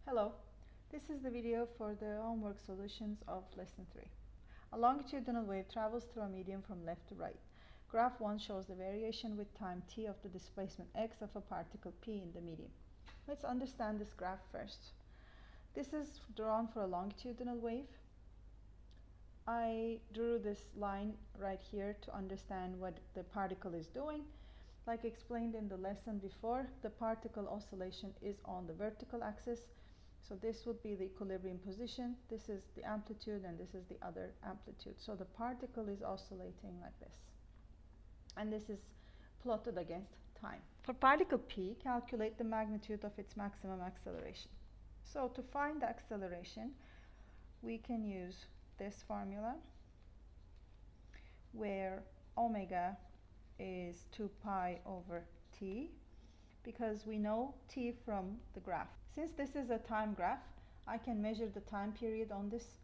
Hello, this is the video for the homework solutions of lesson 3. A longitudinal wave travels through a medium from left to right. Graph 1 shows the variation with time t of the displacement x of a particle p in the medium. Let's understand this graph first. This is drawn for a longitudinal wave. I drew this line right here to understand what the particle is doing. Like explained in the lesson before, the particle oscillation is on the vertical axis. So this would be the equilibrium position, this is the amplitude, and this is the other amplitude. So the particle is oscillating like this. And this is plotted against time. For particle p, calculate the magnitude of its maximum acceleration. So to find the acceleration, we can use this formula where omega is 2 pi over t, because we know t from the graph. Since this is a time graph, I can measure the time period on this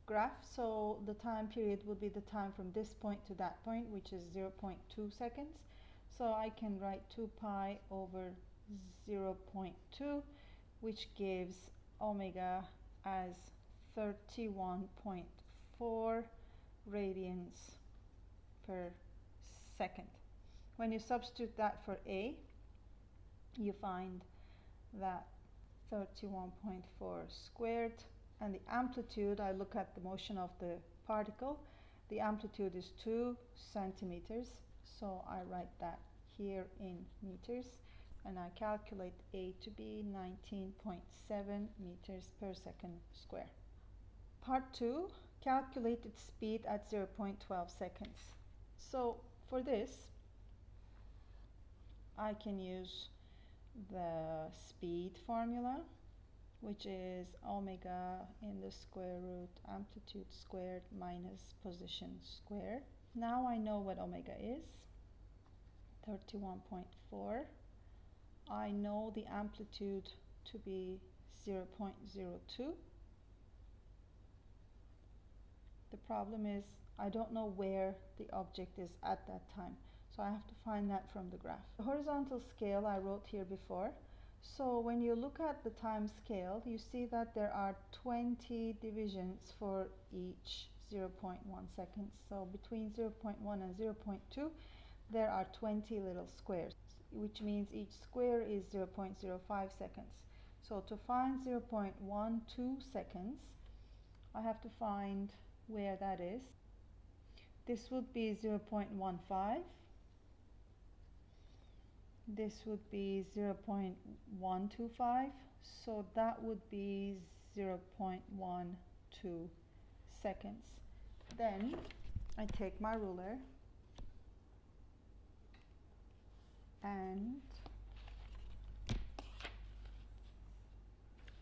graph. So the time period would be the time from this point to that point, which is 0.2 seconds. So I can write 2 pi over 0.2, which gives omega as 31.4 radians per second. When you substitute that for a, you find that 31.4 squared, and the amplitude, I look at the motion of the particle, the amplitude is 2 centimeters, so I write that here in meters, and I calculate a to be 19.7 meters per second square. Part 2, calculate its speed at 0.12 seconds. So for this, I can use the speed formula, which is omega in the square root amplitude squared minus position squared. Now I know what omega is, 31.4. I know the amplitude to be 0.02. The problem is I don't know where the object is at that time. So I have to find that from the graph. The horizontal scale I wrote here before. So when you look at the time scale, you see that there are 20 divisions for each 0.1 seconds. So between 0.1 and 0.2, there are 20 little squares, which means each square is 0.05 seconds. So to find 0.12 seconds, I have to find where that is. This would be 0.15. This would be 0.125, so that would be 0.12 seconds. Then I take my ruler and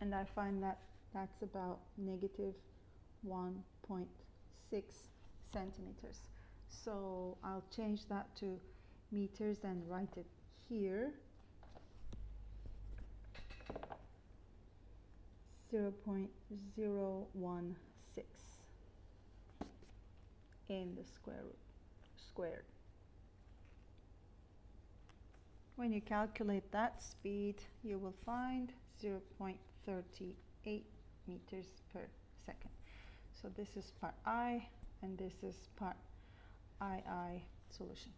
I find that that's about negative 1.6 centimeters. So I'll change that to meters and write it here, 0.016 in the square root squared. When you calculate that speed, you will find 0.38 meters per second. So this is part I, and this is part II solution.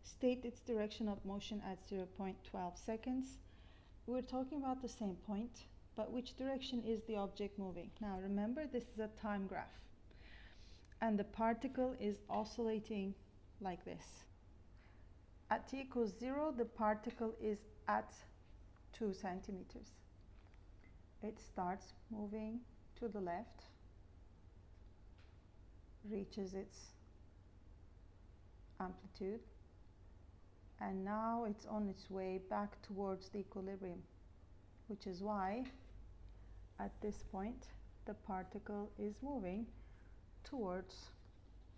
State its direction of motion at 0.12 seconds. We're talking about the same point, but which direction is the object moving? Now remember, this is a time graph, and the particle is oscillating like this. At t equals 0, the particle is at 2 centimeters. It starts moving to the left, reaches its amplitude, and now it's on its way back towards the equilibrium, which is why at this point the particle is moving towards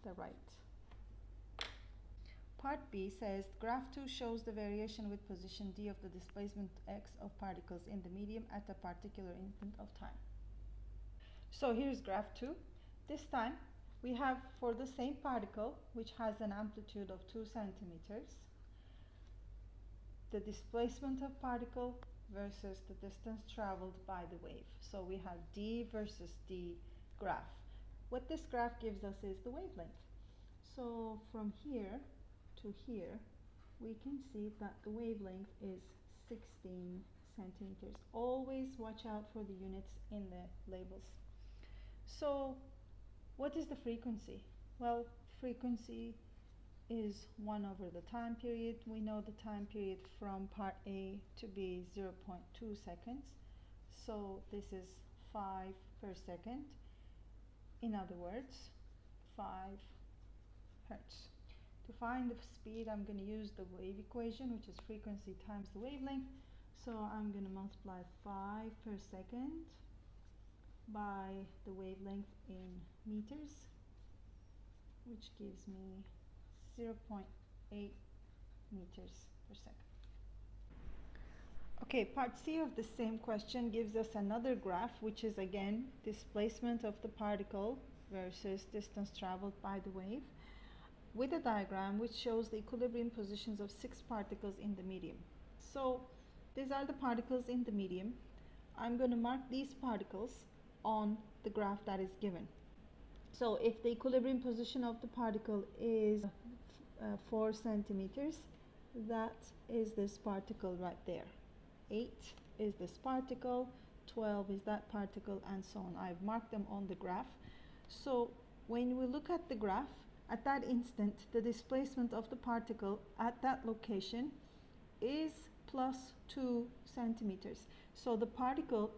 the right. Part B says graph 2 shows the variation with position d of the displacement x of particles in the medium at a particular instant of time. So here's graph 2. This time we have, for the same particle, which has an amplitude of 2 centimeters, the displacement of particle versus the distance traveled by the wave. So we have d versus d graph. What this graph gives us is the wavelength. So from here to here, we can see that the wavelength is 16 centimeters. Always watch out for the units in the labels. So what is the frequency? Well, frequency is 1 over the time period. We know the time period from part A to B, 0.2 seconds. So this is 5 per second. In other words, 5 hertz. To find the speed, I'm going to use the wave equation, which is frequency times the wavelength. So I'm going to multiply 5 per second by the wavelength in meters, which gives me 0.8 meters per second. Okay, part C of the same question gives us another graph, which is again displacement of the particle versus distance traveled by the wave, with a diagram which shows the equilibrium positions of 6 particles in the medium. So these are the particles in the medium. I'm going to mark these particles on the graph that is given. So if the equilibrium position of the particle is 4 centimeters, that is this particle right there. 8 is this particle, 12 is that particle, and so on. I've marked them on the graph. So when we look at the graph, at that instant, the displacement of the particle at that location is plus 2 centimeters. So the particle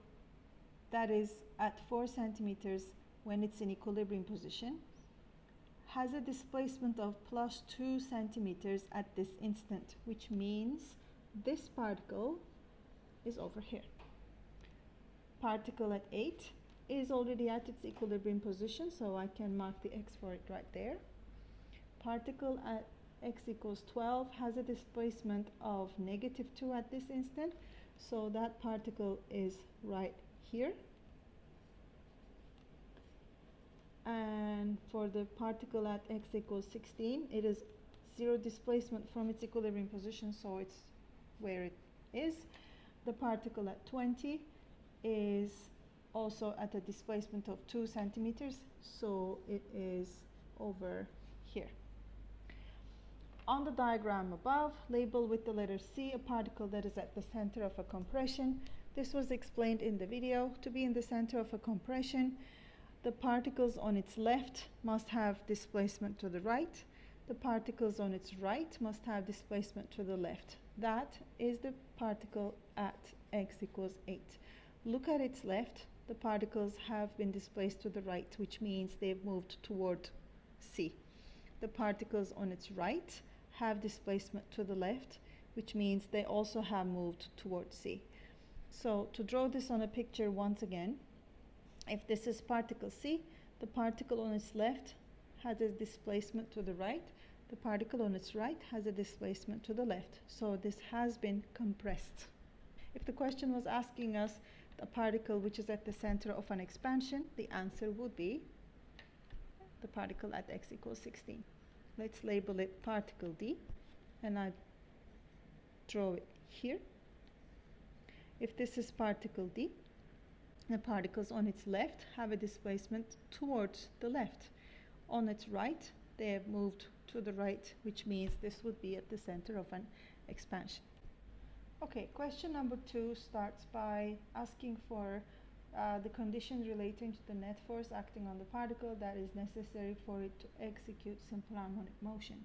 that is at 4 centimeters when it's in equilibrium position has a displacement of plus 2 centimeters at this instant, which means this particle is over here. Particle at 8 is already at its equilibrium position, so I can mark the X for it right there. Particle at X equals 12 has a displacement of negative 2 at this instant, so that particle is right here. And for the particle at X equals 16, it is 0 displacement from its equilibrium position, so it's where it is. The particle at 20 is also at a displacement of 2 centimeters, so it is over here. On the diagram above, label with the letter C a particle that is at the center of a compression. This was explained in the video. To be in the center of a compression, the particles on its left must have displacement to the right. The particles on its right must have displacement to the left. That is the particle at X equals 8. Look at its left. The particles have been displaced to the right, which means they've moved toward C. The particles on its right have displacement to the left, which means they also have moved towards C. So to draw this on a picture once again, if this is particle C, the particle on its left has a displacement to the right, the particle on its right has a displacement to the left. So this has been compressed. If the question was asking us a particle which is at the center of an expansion, the answer would be the particle at X equals 16. Let's label it particle D, and I draw it here. If this is particle D, the particles on its left have a displacement towards the left. On its right, they have moved to the right, which means this would be at the center of an expansion. Okay, question number 2 starts by asking for the conditions relating to the net force acting on the particle that is necessary for it to execute simple harmonic motion.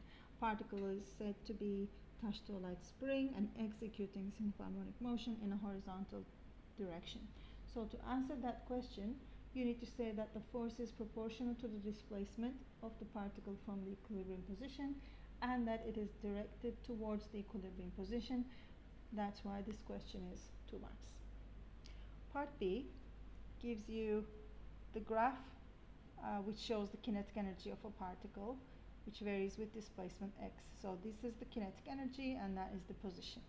Particle is said to be attached to a light spring and executing simple harmonic motion in a horizontal direction. So to answer that question, you need to say that the force is proportional to the displacement of the particle from the equilibrium position and that it is directed towards the equilibrium position. That's why this question is 2 marks. Part B gives you the graph which shows the kinetic energy of a particle, which varies with displacement x. So this is the kinetic energy and that is the position.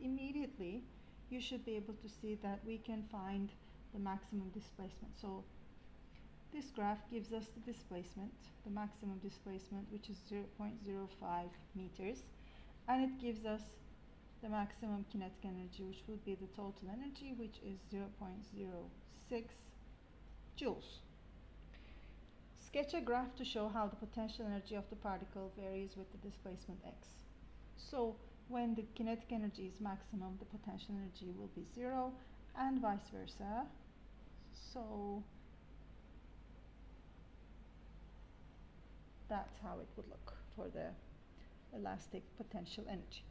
Immediately you should be able to see that we can find the maximum displacement. So this graph gives us the displacement, the maximum displacement, which is 0.05 meters, and it gives us the maximum kinetic energy, which would be the total energy, which is 0.06 joules. Sketch a graph to show how the potential energy of the particle varies with the displacement x. So when the kinetic energy is maximum, the potential energy will be 0, and vice versa. So that's how it would look for the elastic potential energy.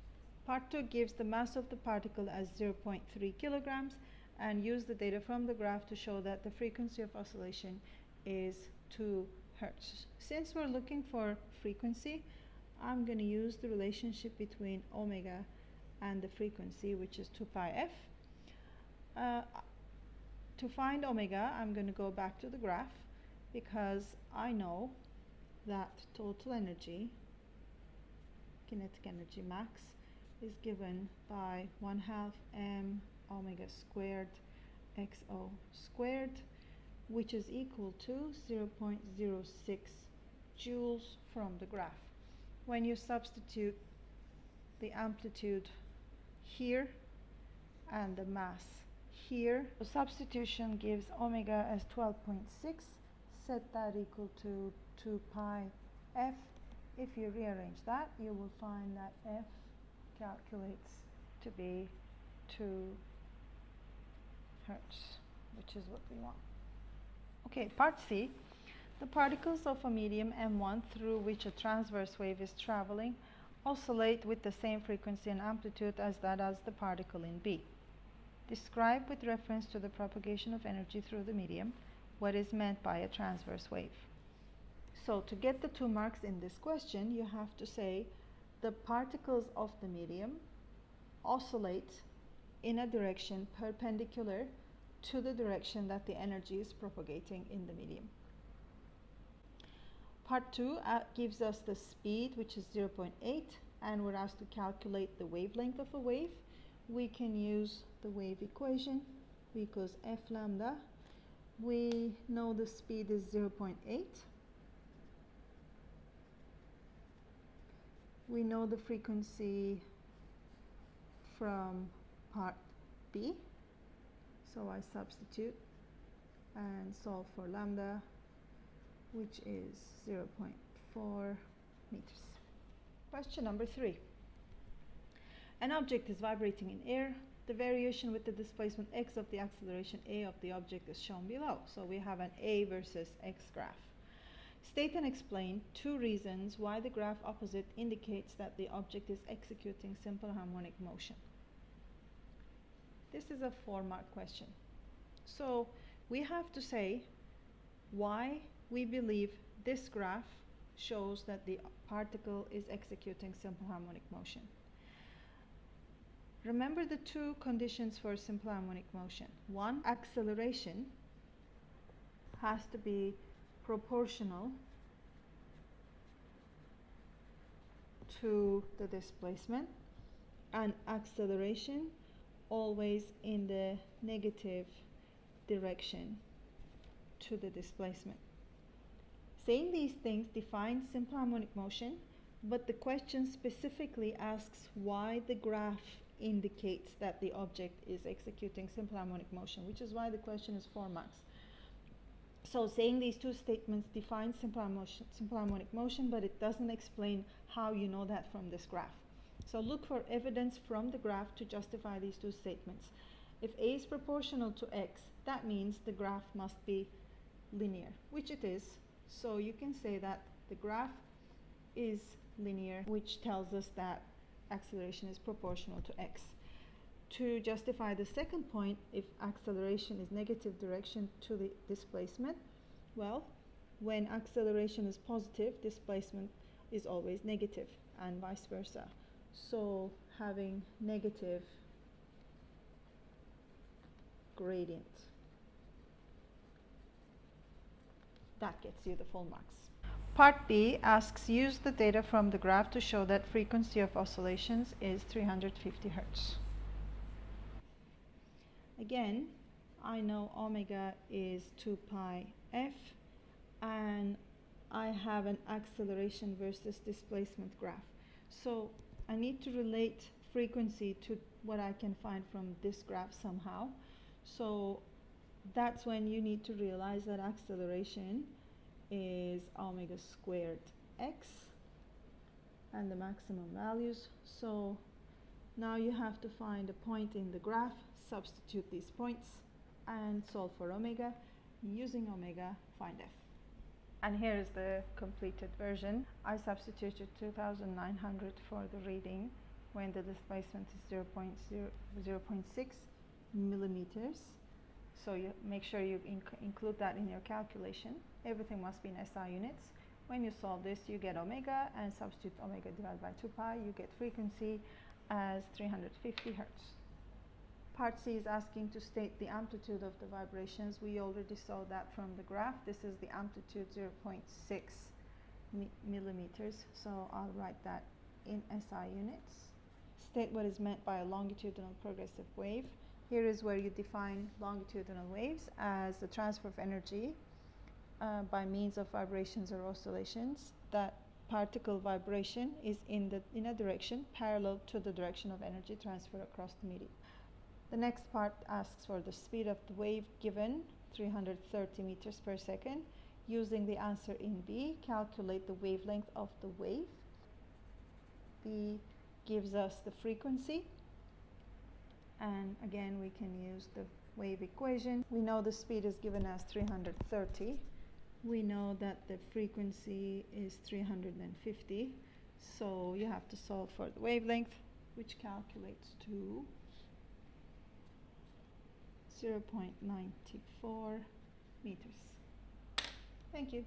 Part 2 gives the mass of the particle as 0.3 kilograms and use the data from the graph to show that the frequency of oscillation is 2 hertz. Since we're looking for frequency, I'm going to use the relationship between omega and the frequency, which is 2 pi f. To find omega, I'm going to go back to the graph because I know that total energy, kinetic energy max, is given by 1/2 m omega squared xo squared, which is equal to 0.06 joules from the graph. When you substitute the amplitude here and the mass here, the substitution gives omega as 12.6. Set that equal to 2 pi f. If you rearrange that, you will find that f calculates to be 2 hertz, which is what we want. Okay, part C. The particles of a medium M1 through which a transverse wave is traveling oscillate with the same frequency and amplitude as that as the particle in B. Describe with reference to the propagation of energy through the medium what is meant by a transverse wave. So to get the 2 marks in this question, you have to say the particles of the medium oscillate in a direction perpendicular to the direction that the energy is propagating in the medium. Part 2 gives us the speed, which is 0.8, and we're asked to calculate the wavelength of a wave. We can use the wave equation. V equals f lambda. We know the speed is 0.8. We know the frequency from part B, so I substitute and solve for lambda, which is 0.4 meters. Question number 3. An object is vibrating in air. The variation with the displacement x of the acceleration a of the object is shown below. So we have an a versus x graph. State and explain 2 reasons why the graph opposite indicates that the object is executing simple harmonic motion. This is a 4-mark question. So we have to say why we believe this graph shows that the particle is executing simple harmonic motion. Remember the 2 conditions for simple harmonic motion. 1, acceleration has to be proportional to the displacement, and acceleration always in the negative direction to the displacement. Saying these things defines simple harmonic motion, but the question specifically asks why the graph indicates that the object is executing simple harmonic motion, which is why the question is 4 marks. So saying these 2 statements defines simple harmonic motion, but it doesn't explain how you know that from this graph. So look for evidence from the graph to justify these 2 statements. If a is proportional to x, that means the graph must be linear, which it is. So you can say that the graph is linear, which tells us that acceleration is proportional to x. To justify the second point, if acceleration is negative direction to the displacement, well, when acceleration is positive, displacement is always negative, and vice versa. So having negative gradient, that gets you the full marks. Part B asks, use the data from the graph to show that frequency of oscillations is 350 hertz. Again, I know omega is 2 pi f, and I have an acceleration versus displacement graph. So I need to relate frequency to what I can find from this graph somehow. So that's when you need to realize that acceleration is omega squared x and the maximum values. So now you have to find a point in the graph, substitute these points, and solve for omega. Using omega, find f. And here is the completed version. I substituted 2,900 for the reading when the displacement is 0.6 millimeters. So you make sure you include that in your calculation. Everything must be in SI units. When you solve this, you get omega, and substitute omega divided by 2 pi, you get frequency as 350 hertz. Part C is asking to state the amplitude of the vibrations. We already saw that from the graph. This is the amplitude 0.6 millimeters. So I'll write that in SI units. State what is meant by a longitudinal progressive wave. Here is where you define longitudinal waves as the transfer of energy by means of vibrations or oscillations. That particle vibration is in a direction parallel to the direction of energy transfer across the medium. The next part asks for the speed of the wave given 330 meters per second. Using the answer in B, calculate the wavelength of the wave. B gives us the frequency, and again we can use the wave equation. We know the speed is given as 330. We know that the frequency is 350, so you have to solve for the wavelength, which calculates to 0.94 meters. Thank you.